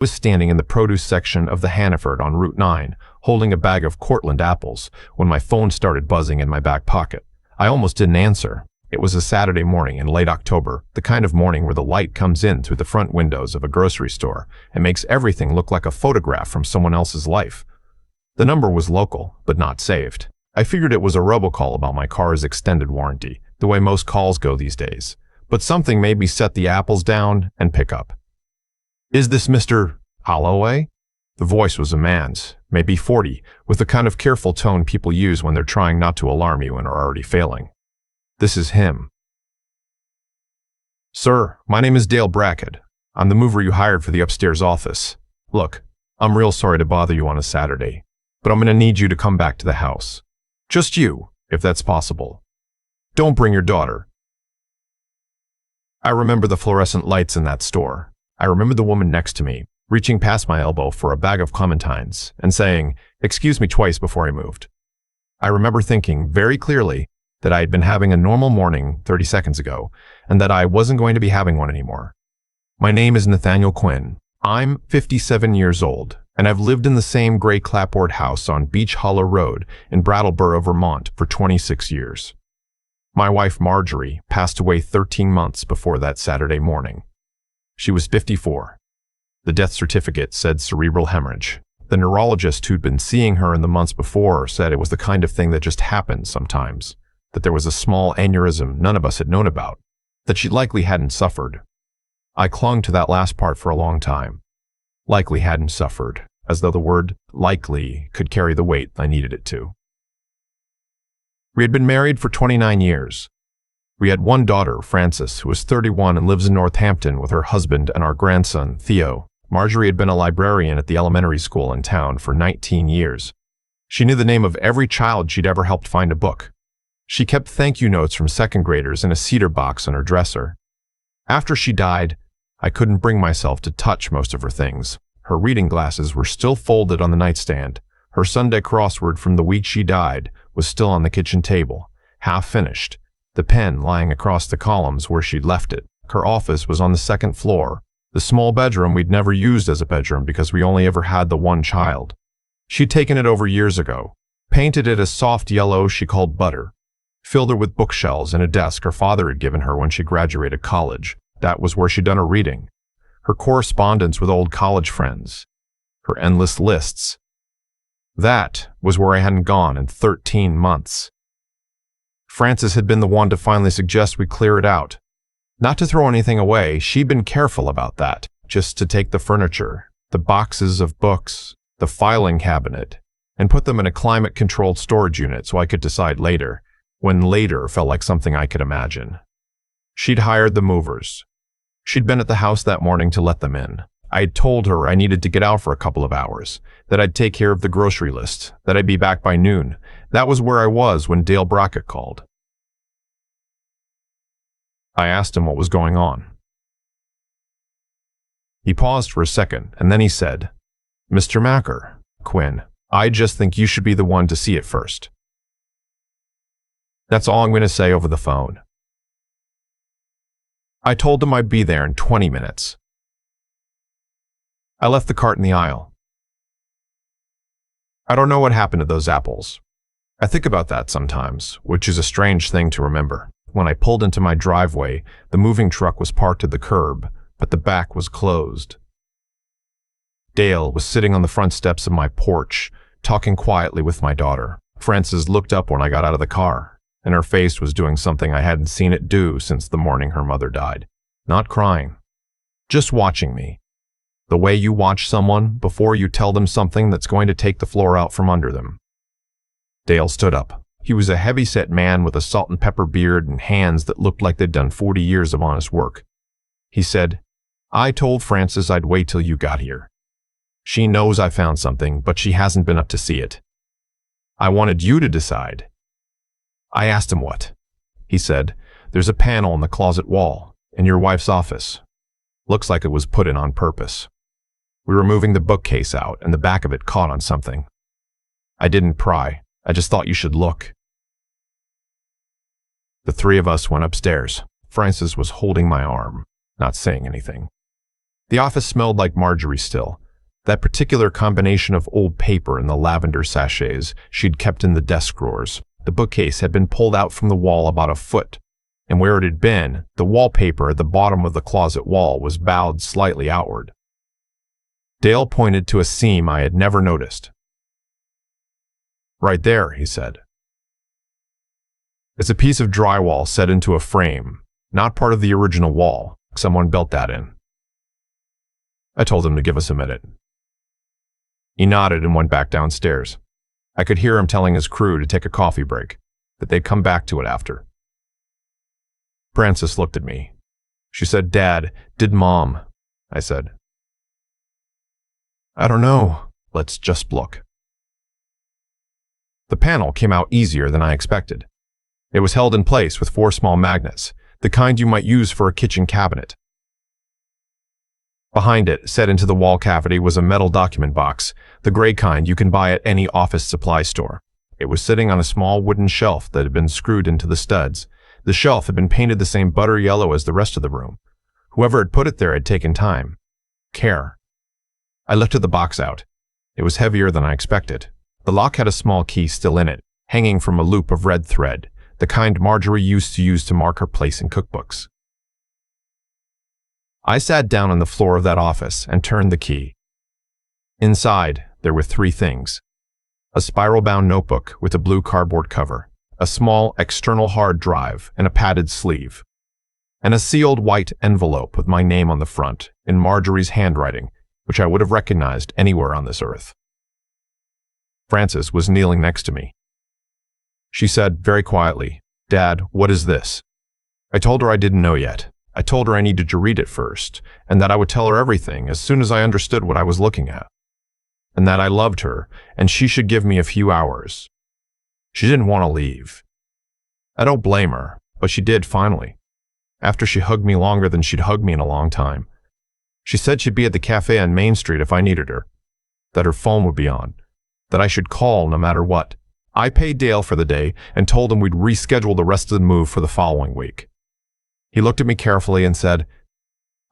was standing in the produce section of the Hannaford on Route 9, holding a bag of Cortland apples, when my phone started buzzing in my back pocket. I almost didn't answer. It was a Saturday morning in late October, the kind of morning where the light comes in through the front windows of a grocery store and makes everything look like a photograph from someone else's life. The number was local, but not saved. I figured it was a robocall about my car's extended warranty, the way most calls go these days. But something made me set the apples down and pick up. "Is this Mr. Holloway?" The voice was a man's, maybe 40, with the kind of careful tone people use when they're trying not to alarm you and are already failing. "This is him." "Sir, my name is Dale Brackett. I'm the mover you hired for the upstairs office. Look, I'm real sorry to bother you on a Saturday, but I'm going to need you to come back to the house. Just you, if that's possible. Don't bring your daughter." I remember the fluorescent lights in that store. I remember the woman next to me, reaching past my elbow for a bag of clementines and saying, "Excuse me," twice before I moved. I remember thinking very clearly that I had been having a normal morning 30 seconds ago and that I wasn't going to be having one anymore. My name is Nathaniel Quinn. I'm 57 years old, and I've lived in the same gray clapboard house on Beach Hollow Road in Brattleboro, Vermont for 26 years. My wife, Marjorie, passed away 13 months before that Saturday morning. She was 54. The death certificate said cerebral hemorrhage. The neurologist who'd been seeing her in the months before said it was the kind of thing that just happens sometimes, that there was a small aneurysm none of us had known about, that she likely hadn't suffered. I clung to that last part for a long time. Likely hadn't suffered, as though the word likely could carry the weight I needed it to. We had been married for 29 years. We had one daughter, Frances, who was 31 and lives in Northampton with her husband and our grandson, Theo. Marjorie had been a librarian at the elementary school in town for 19 years. She knew the name of every child she'd ever helped find a book. She kept thank you notes from second graders in a cedar box on her dresser. After she died, I couldn't bring myself to touch most of her things. Her reading glasses were still folded on the nightstand. Her Sunday crossword from the week she died was still on the kitchen table, half finished, the pen lying across the columns where she'd left it. Her office was on the second floor, the small bedroom we'd never used as a bedroom because we only ever had the one child. She'd taken it over years ago, painted it a soft yellow she called butter, filled it with bookshelves and a desk her father had given her when she graduated college. That was where she'd done her reading, her correspondence with old college friends, her endless lists. That was where I hadn't gone in 13 months. Frances had been the one to finally suggest we clear it out. Not to throw anything away, she'd been careful about that, just to take the furniture, the boxes of books, the filing cabinet, and put them in a climate-controlled storage unit so I could decide later, when later felt like something I could imagine. She'd hired the movers. She'd been at the house that morning to let them in. I had told her I needed to get out for a couple of hours, that I'd take care of the grocery list, that I'd be back by noon. That was where I was when Dale Brackett called. I asked him what was going on. He paused for a second, and then he said, "Mr. Macker, Quinn, I just think you should be the one to see it first." That's all I'm going to say over the phone. I told him I'd be there in 20 minutes. I left the cart in the aisle. I don't know what happened to those apples. I think about that sometimes, which is a strange thing to remember. When I pulled into my driveway, the moving truck was parked at the curb, but the back was closed. Dale was sitting on the front steps of my porch, talking quietly with my daughter. Frances looked up when I got out of the car, and her face was doing something I hadn't seen it do since the morning her mother died. Not crying, just watching me. The way you watch someone before you tell them something that's going to take the floor out from under them. Dale stood up. He was a heavy-set man with a salt and pepper beard and hands that looked like they'd done 40 years of honest work. He said, "I told Frances I'd wait till you got here. She knows I found something, but she hasn't been up to see it. I wanted you to decide." I asked him what. He said, "There's a panel on the closet wall in your wife's office. Looks like it was put in on purpose." We were moving the bookcase out, and the back of it caught on something. I didn't pry. I just thought you should look. The three of us went upstairs. Frances was holding my arm, not saying anything. The office smelled like Marjorie still. That particular combination of old paper and the lavender sachets she'd kept in the desk drawers. The bookcase had been pulled out from the wall about a foot, and where it had been, the wallpaper at the bottom of the closet wall was bowed slightly outward. Dale pointed to a seam I had never noticed. "Right there," he said. "It's a piece of drywall set into a frame, not part of the original wall. Someone built that in." I told him to give us a minute. He nodded and went back downstairs. I could hear him telling his crew to take a coffee break, that they'd come back to it after. Frances looked at me. She said, "Dad, did Mom?" I said, "I don't know. Let's just look." The panel came out easier than I expected. It was held in place with 4 small magnets, the kind you might use for a kitchen cabinet. Behind it, set into the wall cavity, was a metal document box, the gray kind you can buy at any office supply store. It was sitting on a small wooden shelf that had been screwed into the studs. The shelf had been painted the same butter yellow as the rest of the room. Whoever had put it there had taken time. Care. I lifted the box out. It was heavier than I expected. The lock had a small key still in it, hanging from a loop of red thread, the kind Marjorie used to use to mark her place in cookbooks. I sat down on the floor of that office and turned the key. Inside, there were 3 things: a spiral-bound notebook with a blue cardboard cover, a small external hard drive and a padded sleeve, and a sealed white envelope with my name on the front in Marjorie's handwriting, which I would have recognized anywhere on this earth. Frances was kneeling next to me. She said very quietly, "Dad, what is this?" I told her I didn't know yet. I told her I needed to read it first, and that I would tell her everything as soon as I understood what I was looking at, and that I loved her, and she should give me a few hours. She didn't want to leave. I don't blame her, but she did finally, after she hugged me longer than she'd hugged me in a long time. She said she'd be at the cafe on Main Street if I needed her, that her phone would be on, that I should call no matter what. I paid Dale for the day and told him we'd reschedule the rest of the move for the following week. He looked at me carefully and said,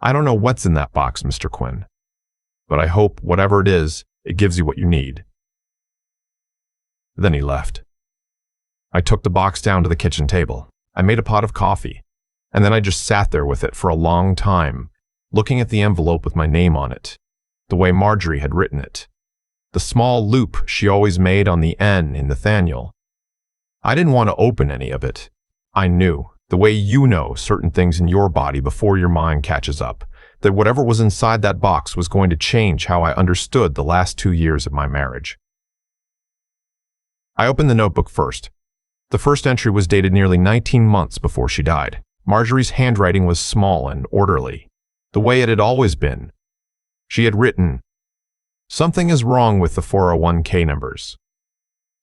"I don't know what's in that box, Mr. Quinn, but I hope whatever it is, it gives you what you need." Then he left. I took the box down to the kitchen table. I made a pot of coffee, and then I just sat there with it for a long time, looking at the envelope with my name on it, the way Marjorie had written it, the small loop she always made on the N in Nathaniel. I didn't want to open any of it. I knew, the way you know certain things in your body before your mind catches up, that whatever was inside that box was going to change how I understood the last 2 years of my marriage. I opened the notebook first. The first entry was dated nearly 19 months before she died. Marjorie's handwriting was small and orderly, the way it had always been. She had written, "Something is wrong with the 401k numbers.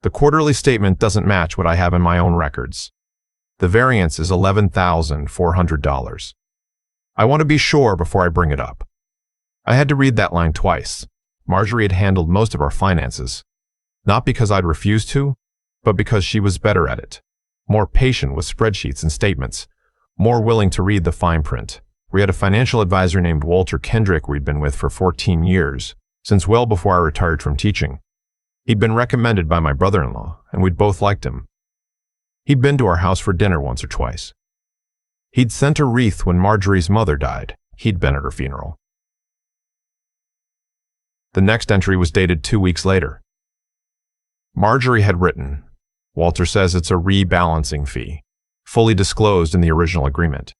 The quarterly statement doesn't match what I have in my own records. The variance is $11,400. I want to be sure before I bring it up." I had to read that line twice. Marjorie had handled most of our finances, not because I'd refused to, but because she was better at it, more patient with spreadsheets and statements, more willing to read the fine print. We had a financial advisor named Walter Kendrick we'd been with for 14 years, since well before I retired from teaching. He'd been recommended by my brother-in-law, and we'd both liked him. He'd been to our house for dinner once or twice. He'd sent a wreath when Marjorie's mother died. He'd been at her funeral. The next entry was dated 2 weeks later. Marjorie had written, "Walter says it's a rebalancing fee, fully disclosed in the original agreement."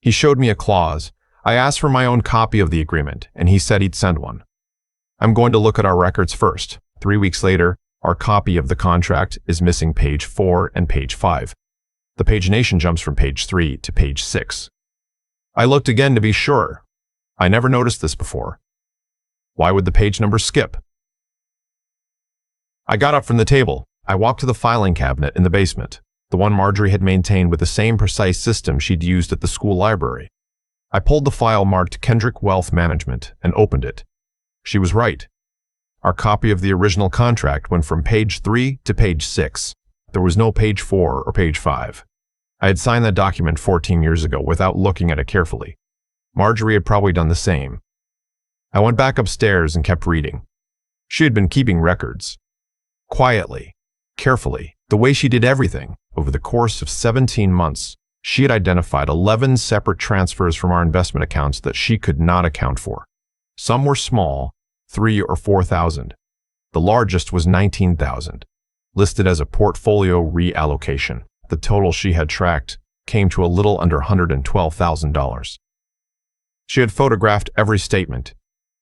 He showed me a clause. I asked for my own copy of the agreement, and he said he'd send one. I'm going to look at our records first. 3 weeks later, our copy of the contract is missing page 4 and page 5. The pagination jumps from page 3 to page 6. I looked again to be sure. I never noticed this before. Why would the page number skip? I got up from the table. I walked to the filing cabinet in the basement, the one Marjorie had maintained with the same precise system she'd used at the school library. I pulled the file marked Kendrick Wealth Management and opened it. She was right. Our copy of the original contract went from page 3 to page 6. There was no page 4 or page 5. I had signed that document 14 years ago without looking at it carefully. Marjorie had probably done the same. I went back upstairs and kept reading. She had been keeping records. Quietly, carefully, the way she did everything. Over the course of 17 months, she had identified 11 separate transfers from our investment accounts that she could not account for. Some were small, 3,000 or 4,000. The largest was 19,000, listed as a portfolio reallocation. The total she had tracked came to a little under $112,000. She had photographed every statement.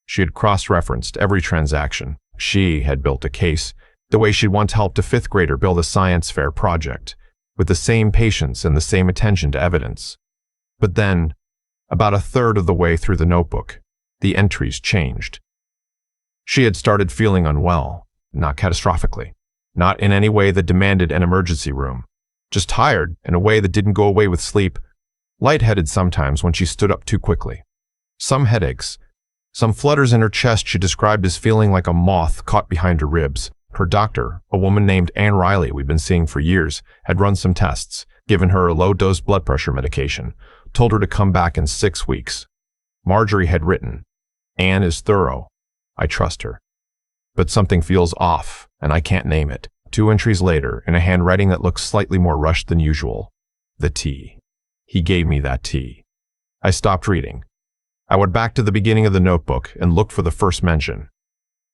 She had cross-referenced every transaction. She had built a case the way she'd once helped a fifth grader build a science fair project, with the same patience and the same attention to evidence. But then, about a third of the way through the notebook, the entries changed. She had started feeling unwell, not catastrophically, not in any way that demanded an emergency room, just tired in a way that didn't go away with sleep, lightheaded sometimes when she stood up too quickly. Some headaches, some flutters in her chest she described as feeling like a moth caught behind her ribs. Her doctor, a woman named Ann Riley we'd been seeing for years, had run some tests, given her a low-dose blood pressure medication, told her to come back in 6 weeks. Marjorie had written, "Ann is thorough. I trust her. But something feels off, and I can't name it." 2 entries later, in a handwriting that looked slightly more rushed than usual, the tea. He gave me that tea. I stopped reading. I went back to the beginning of the notebook and looked for the first mention.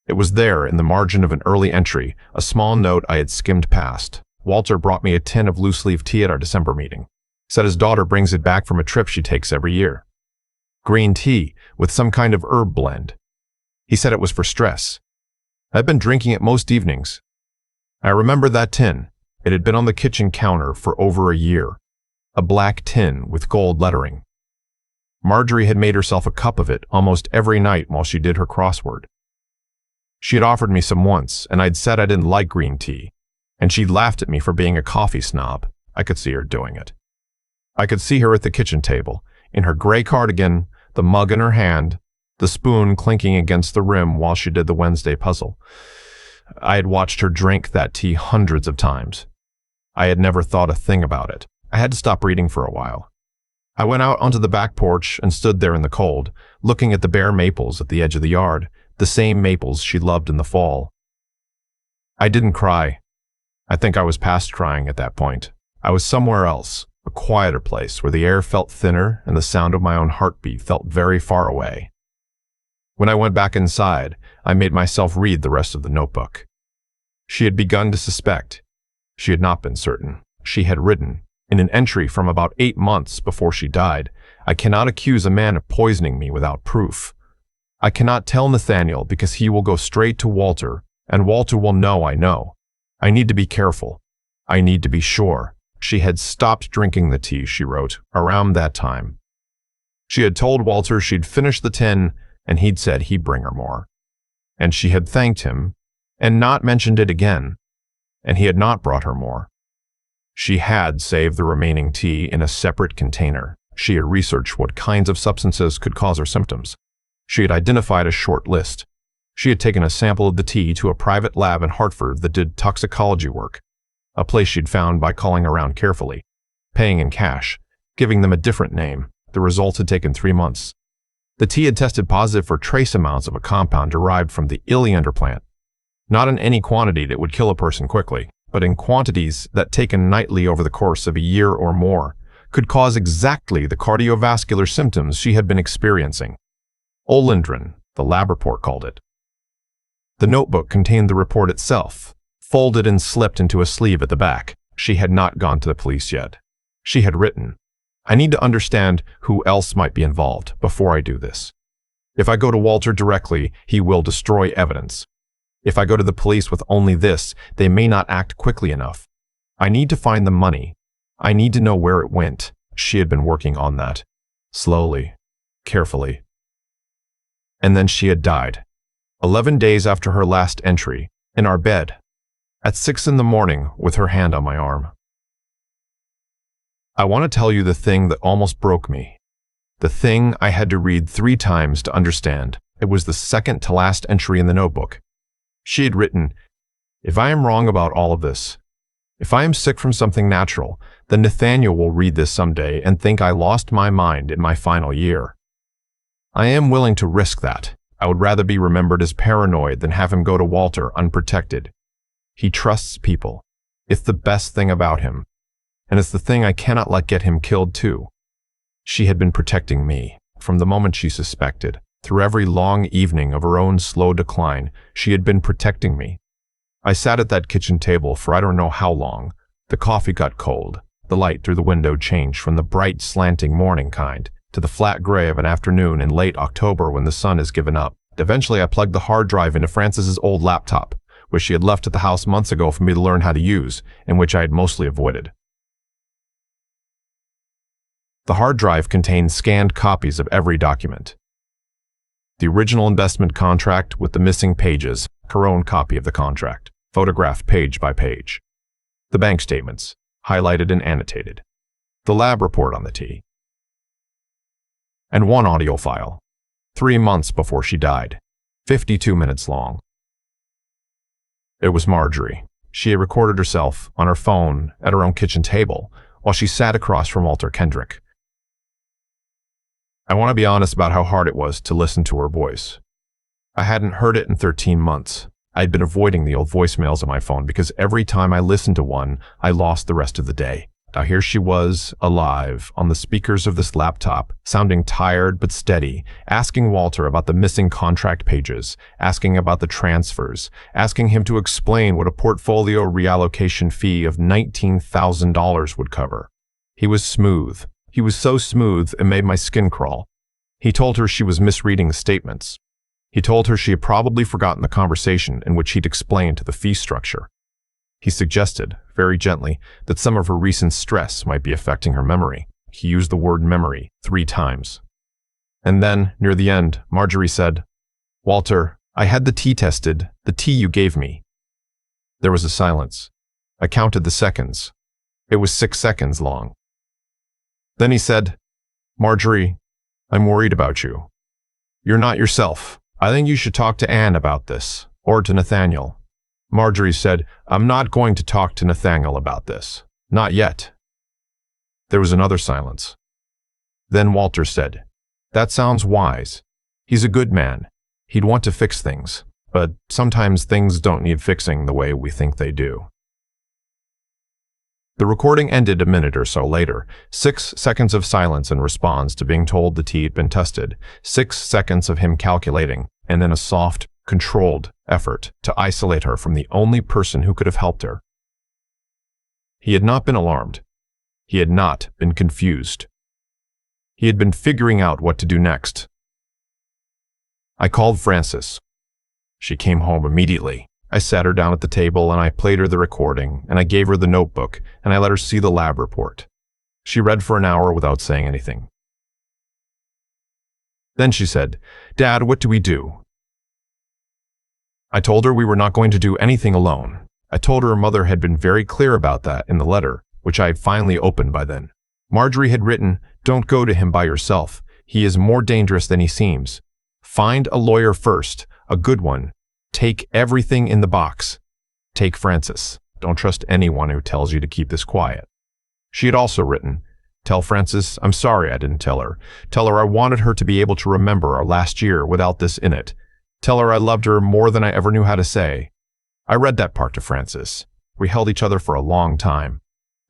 It was there in the margin of an early entry, a small note I had skimmed past. Walter brought me a tin of loose-leaf tea at our December meeting. Said his daughter brings it back from a trip she takes every year. Green tea with some kind of herb blend. He said it was for stress. I'd been drinking it most evenings. I remember that tin. It had been on the kitchen counter for over a year. A black tin with gold lettering. Marjorie had made herself a cup of it almost every night while she did her crossword. She had offered me some once, and I'd said I didn't like green tea, and she'd laughed at me for being a coffee snob. I could see her doing it. I could see her at the kitchen table, in her gray cardigan, the mug in her hand, the spoon clinking against the rim while she did the Wednesday puzzle. I had watched her drink that tea hundreds of times. I had never thought a thing about it. I had to stop reading for a while. I went out onto the back porch and stood there in the cold, looking at the bare maples at the edge of the yard, the same maples she loved in the fall. I didn't cry. I think I was past crying at that point. I was somewhere else, a quieter place where the air felt thinner and the sound of my own heartbeat felt very far away. When I went back inside, I made myself read the rest of the notebook. She had begun to suspect. She had not been certain. She had written, in an entry from about 8 months before she died, "I cannot accuse a man of poisoning me without proof. I cannot tell Nathaniel because he will go straight to Walter, and Walter will know I know. I need to be careful. I need to be sure." She had stopped drinking the tea, she wrote, around that time. She had told Walter she'd finished the tin, and he'd said he'd bring her more. And she had thanked him, and not mentioned it again, and he had not brought her more. She had saved the remaining tea in a separate container. She had researched what kinds of substances could cause her symptoms. She had identified a short list. She had taken a sample of the tea to a private lab in Hartford that did toxicology work, a place she'd found by calling around carefully, paying in cash, giving them a different name. The results had taken 3 months. The tea had tested positive for trace amounts of a compound derived from the oleander plant, not in any quantity that would kill a person quickly, but in quantities that, taken nightly over the course of a year or more, could cause exactly the cardiovascular symptoms she had been experiencing. Oleandrin, the lab report called it. The notebook contained the report itself, folded and slipped into a sleeve at the back. She had not gone to the police yet. She had written, "I need to understand who else might be involved before I do this. If I go to Walter directly, he will destroy evidence. If I go to the police with only this, they may not act quickly enough. I need to find the money. I need to know where it went." She had been working on that, slowly, carefully. And then she had died, 11 days after her last entry, in our bed, at 6 in the morning with her hand on my arm. I want to tell you the thing that almost broke me. The thing I had to read 3 times to understand. It was the second to last entry in the notebook. She had written, "If I am wrong about all of this, if I am sick from something natural, then Nathaniel will read this someday and think I lost my mind in my final year. I am willing to risk that. I would rather be remembered as paranoid than have him go to Walter unprotected. He trusts people. It's the best thing about him. And it's the thing I cannot let get him killed too. She had been protecting me from the moment she suspected. Through every long evening of her own slow decline, she had been protecting me. I sat at that kitchen table for I don't know how long. The coffee got cold. The light through the window changed from the bright, slanting morning kind to the flat gray of an afternoon in late October when the sun has given up. Eventually, I plugged the hard drive into Frances's old laptop, which she had left at the house months ago for me to learn how to use, and which I had mostly avoided. The hard drive contained scanned copies of every document. The original investment contract with the missing pages, her own copy of the contract, photographed page by page. The bank statements, highlighted and annotated. The lab report on the tea. And one audio file, 3 months before she died, 52 minutes long. It was Marjorie. She had recorded herself on her phone at her own kitchen table while she sat across from Walter Kendrick. I want to be honest about how hard it was to listen to her voice. I hadn't heard it in 13 months. I'd been avoiding the old voicemails on my phone because every time I listened to one, I lost the rest of the day. Now here she was, alive, on the speakers of this laptop, sounding tired but steady, asking Walter about the missing contract pages, asking about the transfers, asking him to explain what a portfolio reallocation fee of $19,000 would cover. He was smooth. He was so smooth it made my skin crawl. He told her she was misreading the statements. He told her she had probably forgotten the conversation in which he'd explained the fee structure. He suggested, very gently, that some of her recent stress might be affecting her memory. He used the word memory 3 times. And then, near the end, Marjorie said, "Walter, I had the tea tested, the tea you gave me." There was a silence. I counted the seconds. It was 6 seconds long. Then he said, "Marjorie, I'm worried about you. You're not yourself. I think you should talk to Anne about this, or to Nathaniel." Marjorie said, "I'm not going to talk to Nathaniel about this. Not yet." There was another silence. Then Walter said, "That sounds wise. He's a good man. He'd want to fix things, but sometimes things don't need fixing the way we think they do." The recording ended a minute or so later. 6 seconds of silence in response to being told the tea had been tested. 6 seconds of him calculating, and then a soft, controlled effort to isolate her from the only person who could have helped her. He had not been alarmed. He had not been confused. He had been figuring out what to do next. I called Frances. She came home immediately. I sat her down at the table and I played her the recording and I gave her the notebook and I let her see the lab report. She read for an hour without saying anything. Then she said, "Dad, what do we do?" I told her we were not going to do anything alone. I told her her mother had been very clear about that in the letter, which I had finally opened by then. Marjorie had written, "Don't go to him by yourself. He is more dangerous than he seems. Find a lawyer first, a good one. Take everything in the box. Take Frances. Don't trust anyone who tells you to keep this quiet." She had also written, "Tell Frances I'm sorry I didn't tell her. Tell her I wanted her to be able to remember our last year without this in it. Tell her I loved her more than I ever knew how to say." I read that part to Frances. We held each other for a long time.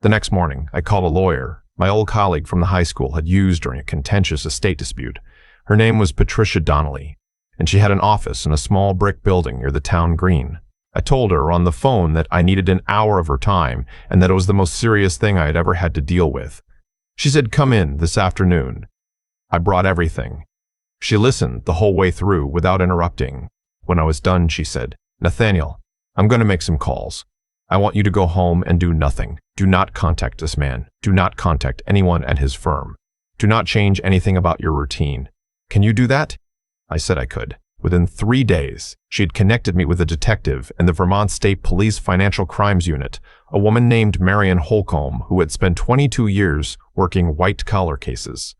The next morning, I called a lawyer my old colleague from the high school had used during a contentious estate dispute. Her name was Patricia Donnelly, and she had an office in a small brick building near the town green. I told her on the phone that I needed an hour of her time and that it was the most serious thing I had ever had to deal with. She said, "Come in this afternoon." I brought everything. She listened the whole way through without interrupting. When I was done, she said, "Nathaniel, I'm going to make some calls. I want you to go home and do nothing. Do not contact this man. Do not contact anyone at his firm. Do not change anything about your routine. Can you do that?" I said I could. Within 3 days, she had connected me with a detective in the Vermont State Police Financial Crimes Unit, a woman named Marion Holcomb, who had spent 22 years working white-collar cases.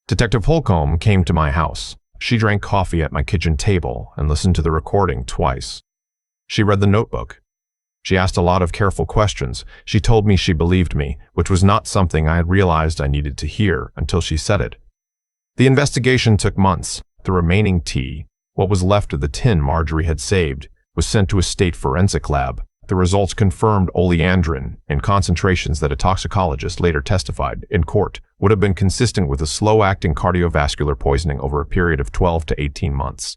Detective Holcomb came to my house. She drank coffee at my kitchen table and listened to the recording twice. She read the notebook. She asked a lot of careful questions. She told me she believed me, which was not something I had realized I needed to hear until she said it. The investigation took months. The remaining tea, what was left of the tin Marjorie had saved, was sent to a state forensic lab. The results confirmed oleandrin in concentrations that a toxicologist later testified in court would have been consistent with a slow-acting cardiovascular poisoning over a period of 12 to 18 months.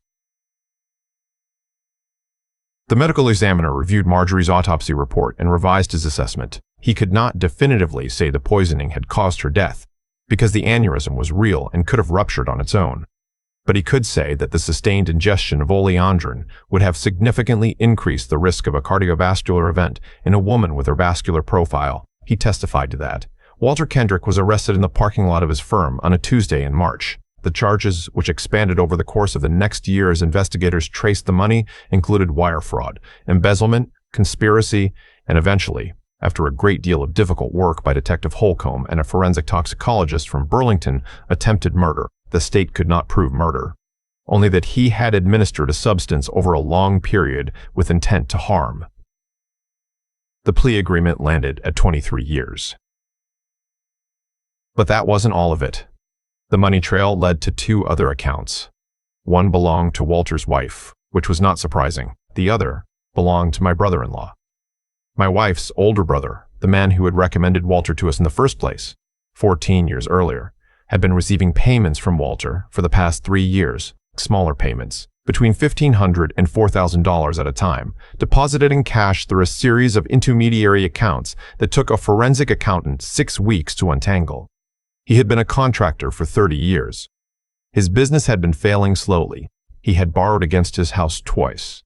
The medical examiner reviewed Marjorie's autopsy report and revised his assessment. He could not definitively say the poisoning had caused her death, because the aneurysm was real and could have ruptured on its own. But he could say that the sustained ingestion of oleandrin would have significantly increased the risk of a cardiovascular event in a woman with her vascular profile. He testified to that. Walter Kendrick was arrested in the parking lot of his firm on a Tuesday in March. The charges, which expanded over the course of the next year as investigators traced the money, included wire fraud, embezzlement, conspiracy, and eventually, after a great deal of difficult work by Detective Holcomb and a forensic toxicologist from Burlington, attempted murder. The state could not prove murder, only that he had administered a substance over a long period with intent to harm. The plea agreement landed at 23 years. But that wasn't all of it. The money trail led to two other accounts. One belonged to Walter's wife, which was not surprising. The other belonged to my brother-in-law. My wife's older brother, the man who had recommended Walter to us in the first place, 14 years earlier, had been receiving payments from Walter for the past 3 years, smaller payments, between $1,500 and $4,000 at a time, deposited in cash through a series of intermediary accounts that took a forensic accountant 6 weeks to untangle. He had been a contractor for 30 years. His business had been failing slowly. He had borrowed against his house twice.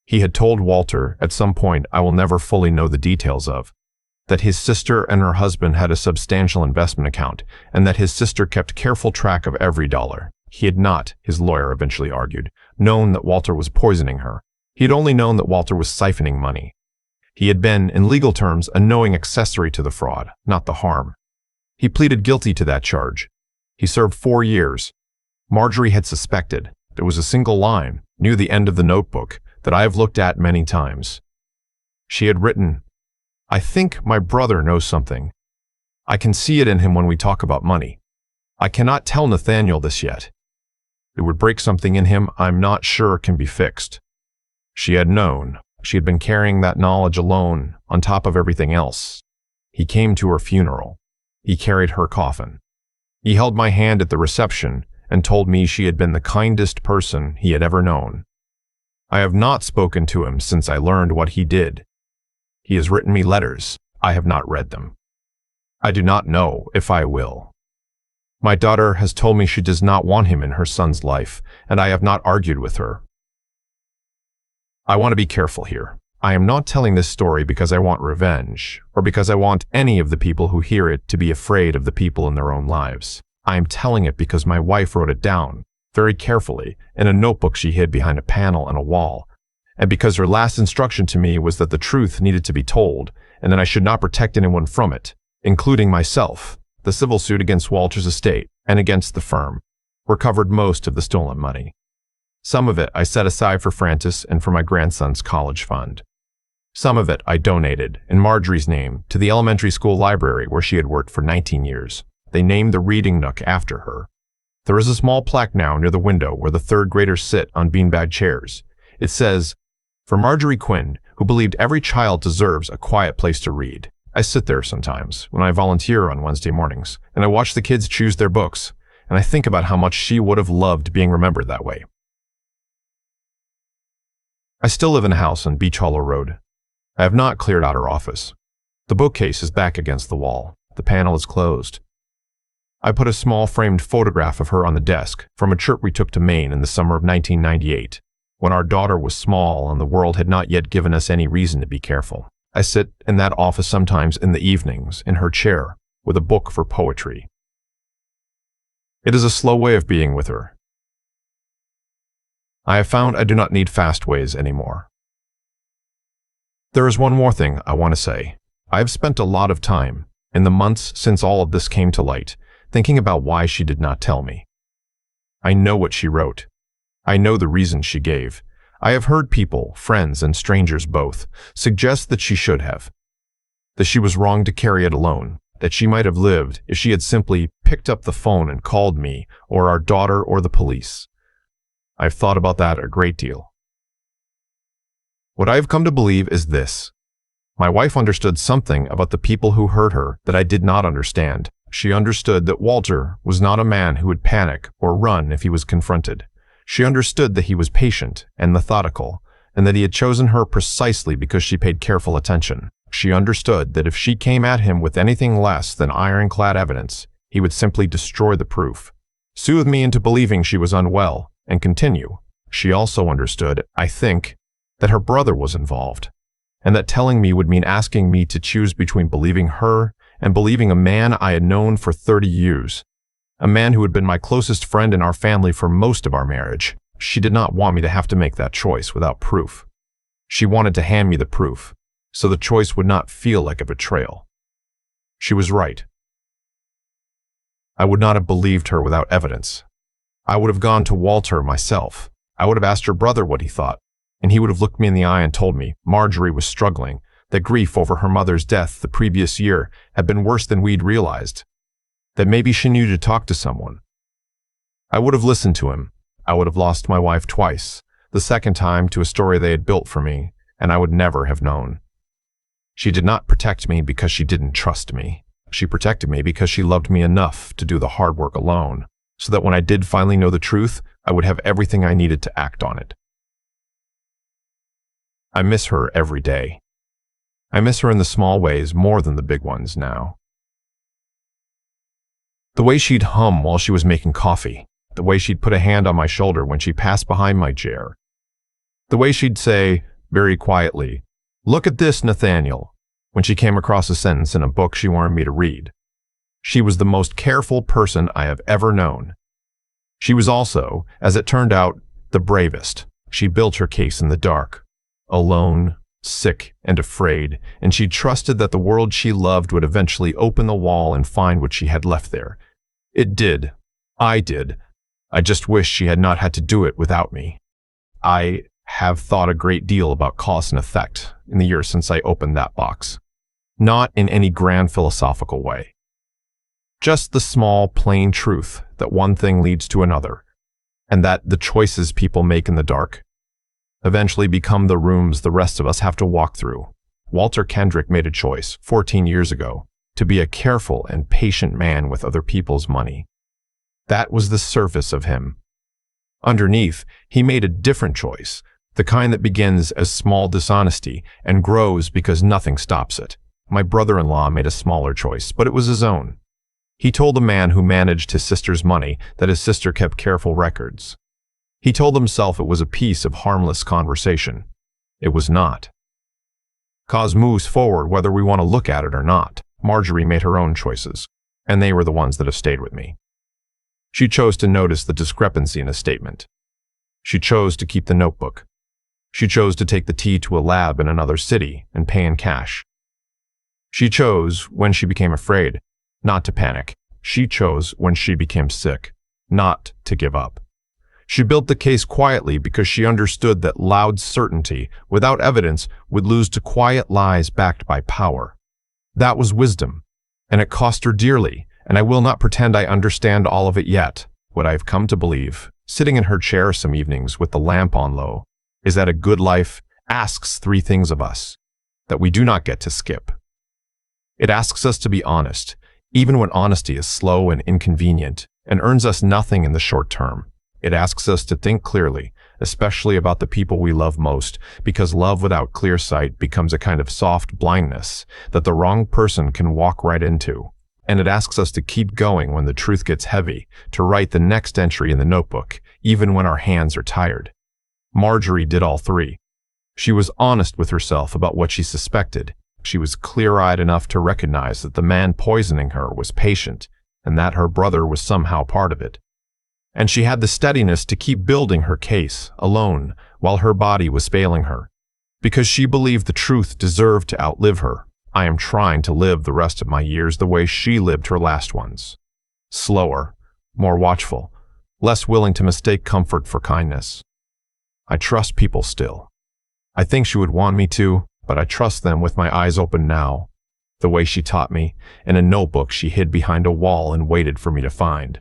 He had told Walter, at some point I will never fully know the details of, that his sister and her husband had a substantial investment account, and that his sister kept careful track of every dollar. He had not, his lawyer eventually argued, known that Walter was poisoning her. He had only known that Walter was siphoning money. He had been, in legal terms, a knowing accessory to the fraud, not the harm. He pleaded guilty to that charge. He served 4 years. Marjorie had suspected. There was a single line, near the end of the notebook, that I have looked at many times. She had written, "I think my brother knows something. I can see it in him when we talk about money. I cannot tell Nathaniel this yet. It would break something in him I'm not sure can be fixed." She had known. She had been carrying that knowledge alone, on top of everything else. He came to her funeral. He carried her coffin. He held my hand at the reception and told me she had been the kindest person he had ever known. I have not spoken to him since I learned what he did. He has written me letters. I have not read them. I do not know if I will. My daughter has told me she does not want him in her son's life, and I have not argued with her. I want to be careful here. I am not telling this story because I want revenge, or because I want any of the people who hear it to be afraid of the people in their own lives. I am telling it because my wife wrote it down, very carefully, in a notebook she hid behind a panel on a wall, and because her last instruction to me was that the truth needed to be told, and that I should not protect anyone from it, including myself. The civil suit against Walter's estate and against the firm recovered most of the stolen money. Some of it I set aside for Francis and for my grandson's college fund. Some of it I donated, in Marjorie's name, to the elementary school library where she had worked for 19 years. They named the reading nook after her. There is a small plaque now near the window where the third graders sit on beanbag chairs. It says, "For Marjorie Quinn, who believed every child deserves a quiet place to read." I sit there sometimes when I volunteer on Wednesday mornings, and I watch the kids choose their books, and I think about how much she would have loved being remembered that way. I still live in a house on Beach Hollow Road. I have not cleared out her office. The bookcase is back against the wall. The panel is closed. I put a small framed photograph of her on the desk from a trip we took to Maine in the summer of 1998, when our daughter was small and the world had not yet given us any reason to be careful. I sit in that office sometimes in the evenings, in her chair, with a book for poetry. It is a slow way of being with her. I have found I do not need fast ways anymore. There is one more thing I want to say. I have spent a lot of time, in the months since all of this came to light, thinking about why she did not tell me. I know what she wrote. I know the reason she gave. I have heard people, friends and strangers both, suggest that she should have. That she was wrong to carry it alone. that she might have lived if she had simply picked up the phone and called me, or our daughter, or the police. I've thought about that a great deal. What I've come to believe is this. My wife understood something about the people who hurt her that I did not understand. She understood that Walter was not a man who would panic or run if he was confronted. She understood that he was patient and methodical, and that he had chosen her precisely because she paid careful attention. She understood that if she came at him with anything less than ironclad evidence, he would simply destroy the proof, soothe me into believing she was unwell, and continue. She also understood, I think, that her brother was involved, and that telling me would mean asking me to choose between believing her and believing a man I had known for 30 years, a man who had been my closest friend in our family for most of our marriage. She did not want me to have to make that choice without proof. She wanted to hand me the proof, so the choice would not feel like a betrayal. She was right. I would not have believed her without evidence. I would have gone to Walter myself. I would have asked her brother what he thought, and he would have looked me in the eye and told me Marjorie was struggling, that grief over her mother's death the previous year had been worse than we'd realized, that maybe she needed to talk to someone. I would have listened to him. I would have lost my wife twice, the second time to a story they had built for me, and I would never have known. She did not protect me because she didn't trust me. She protected me because she loved me enough to do the hard work alone, so that when I did finally know the truth, I would have everything I needed to act on it. I miss her every day. I miss her in the small ways more than the big ones now. The way she'd hum while she was making coffee, the way she'd put a hand on my shoulder when she passed behind my chair, the way she'd say, very quietly, "Look at this, Nathaniel," when she came across a sentence in a book she wanted me to read. She was the most careful person I have ever known. She was also, as it turned out, the bravest. She built her case in the dark, alone, sick and afraid, and she trusted that the world she loved would eventually open the wall and find what she had left there. It did. I did. I just wish she had not had to do it without me. I have thought a great deal about cause and effect in the years since I opened that box. Not in any grand philosophical way. Just the small, plain truth that one thing leads to another, and that the choices people make in the dark eventually become the rooms the rest of us have to walk through. Walter Kendrick made a choice 14 years ago to be a careful and patient man with other people's money. That was the surface of him. Underneath, he made a different choice, the kind that begins as small dishonesty and grows because nothing stops it. My brother-in-law made a smaller choice, but it was his own. He told the man who managed his sister's money that his sister kept careful records. He told himself it was a piece of harmless conversation. It was not. Cause moves forward whether we want to look at it or not. Marjorie made her own choices, and they were the ones that have stayed with me. She chose to notice the discrepancy in a statement. She chose to keep the notebook. She chose to take the tea to a lab in another city and pay in cash. She chose, when she became afraid, not to panic. She chose, when she became sick, not to give up. She built the case quietly because she understood that loud certainty, without evidence, would lose to quiet lies backed by power. That was wisdom, and it cost her dearly, and I will not pretend I understand all of it yet. What I've come to believe, sitting in her chair some evenings with the lamp on low, is that a good life asks three things of us that we do not get to skip. It asks us to be honest, even when honesty is slow and inconvenient, and earns us nothing in the short term. It asks us to think clearly, especially about the people we love most, because love without clear sight becomes a kind of soft blindness that the wrong person can walk right into. And it asks us to keep going when the truth gets heavy, to write the next entry in the notebook, even when our hands are tired. Marjorie did all three. She was honest with herself about what she suspected. She was clear-eyed enough to recognize that the man poisoning her was patient, and that her brother was somehow part of it. And she had the steadiness to keep building her case, alone, while her body was failing her, because she believed the truth deserved to outlive her. I am trying to live the rest of my years the way she lived her last ones. Slower, more watchful, less willing to mistake comfort for kindness. I trust people still. I think she would want me to, but I trust them with my eyes open now. the way she taught me, and a notebook she hid behind a wall and waited for me to find.